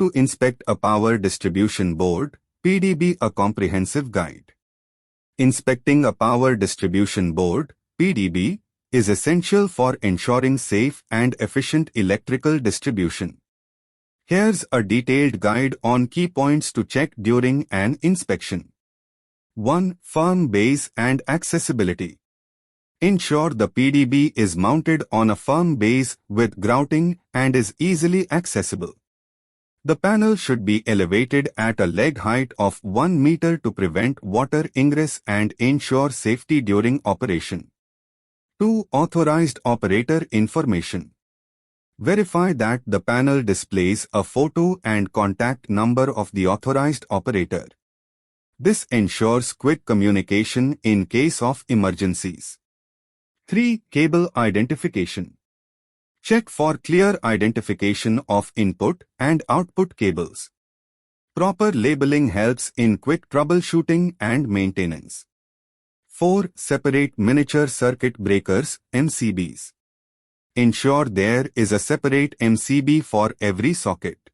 to inspect a power distribution board, PDB, a comprehensive guide. Inspecting a power distribution board, PDB, is essential for ensuring safe and efficient electrical distribution. Here's a detailed guide on key points to check during an inspection. 1. Firm base and accessibility. Ensure the PDB is mounted on a firm base with grouting and is easily accessible. The panel should be elevated at a leg height of 1 meter to prevent water ingress and ensure safety during operation. 2. Authorized operator information. Verify that the panel displays a photo and contact number of the authorized operator. This ensures quick communication in case of emergencies. 3. Cable identification. Check for clear identification of input and output cables. Proper labeling helps in quick troubleshooting and maintenance. 4. Separate miniature circuit breakers, MCBs. Ensure there is a separate MCB for every socket.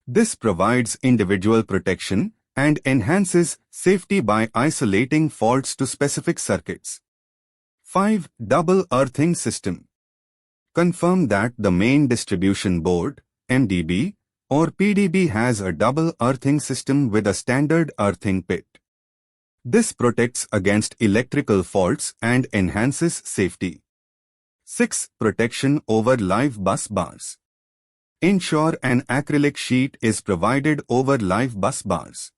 This provides individual protection and enhances safety by isolating faults to specific circuits. 5. Double earthing system. Confirm that the main distribution board, MDB, or PDB has a double earthing system with a standard earthing pit. This protects against electrical faults and enhances safety. 6. Protection over live bus bars. Ensure an acrylic sheet is provided over live bus bars.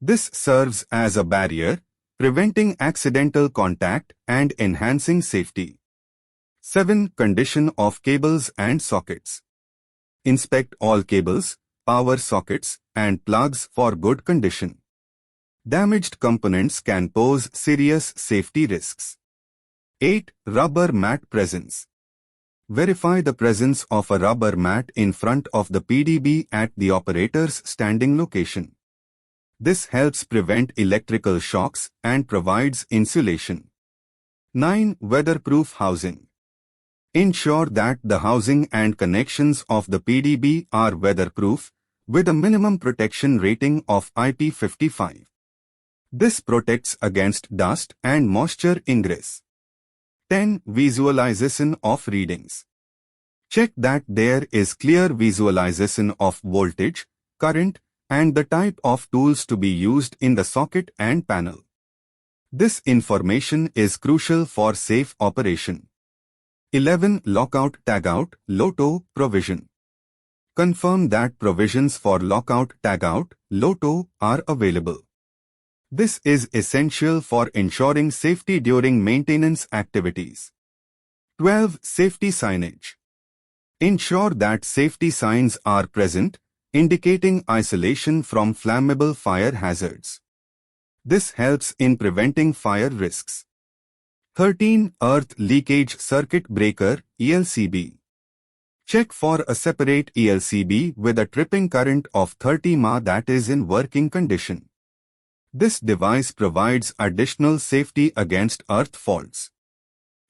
This serves as a barrier, preventing accidental contact and enhancing safety. 7. Condition of cables and sockets. Inspect all cables, power sockets, and plugs for good condition. Damaged components can pose serious safety risks. 8. Rubber mat presence. Verify the presence of a rubber mat in front of the PDB at the operator's standing location. This helps prevent electrical shocks and provides insulation. 9. Weatherproof housing. Ensure that the housing and connections of the PDB are weatherproof, with a minimum protection rating of IP55. This protects against dust and moisture ingress. 10. Visualization of readings. Check that there is clear visualization of voltage, current, and the type of tools to be used in the socket and panel. This information is crucial for safe operation. 11. Lockout tagout, LOTO provision. Confirm that provisions for lockout tagout, LOTO, are available. This is essential for ensuring safety during maintenance activities. 12. Safety signage. Ensure that safety signs are present, indicating isolation from flammable fire hazards. This helps in preventing fire risks. 13. Earth leakage circuit breaker, ELCB. Check for a separate ELCB with a tripping current of 30 mA that is in working condition. This device provides additional safety against earth faults.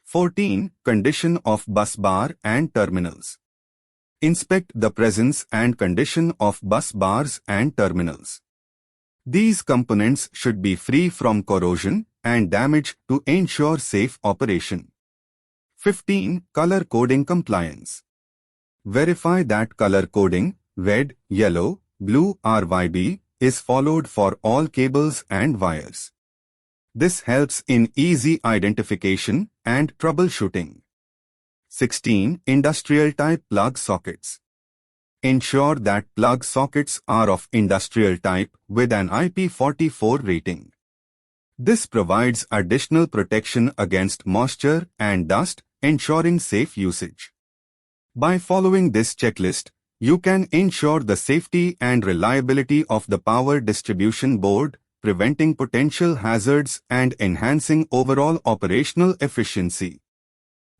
14. Condition of bus bar and terminals. Inspect the presence and condition of bus bars and terminals. These components should be free from corrosion and damage to ensure safe operation. 15. Color coding compliance. Verify that color coding, red, yellow, blue, RYB, is followed for all cables and wires. This helps in easy identification and troubleshooting. 16. Industrial type plug sockets. Ensure that plug sockets are of industrial type with an IP44 rating. This provides additional protection against moisture and dust, ensuring safe usage. By following this checklist, you can ensure the safety and reliability of the power distribution board, preventing potential hazards and enhancing overall operational efficiency.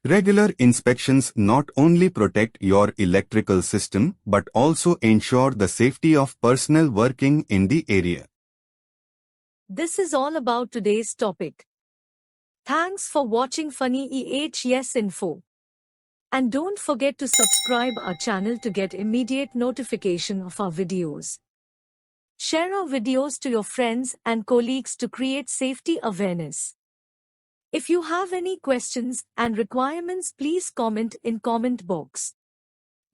Regular inspections not only protect your electrical system but also ensure the safety of personnel working in the area. This is all about today's topic. Thanks for watching Phani EHS Info. And don't forget to subscribe our channel to get immediate notification of our videos. Share our videos to your friends and colleagues to create safety awareness. If you have any questions and requirements, please comment in comment box.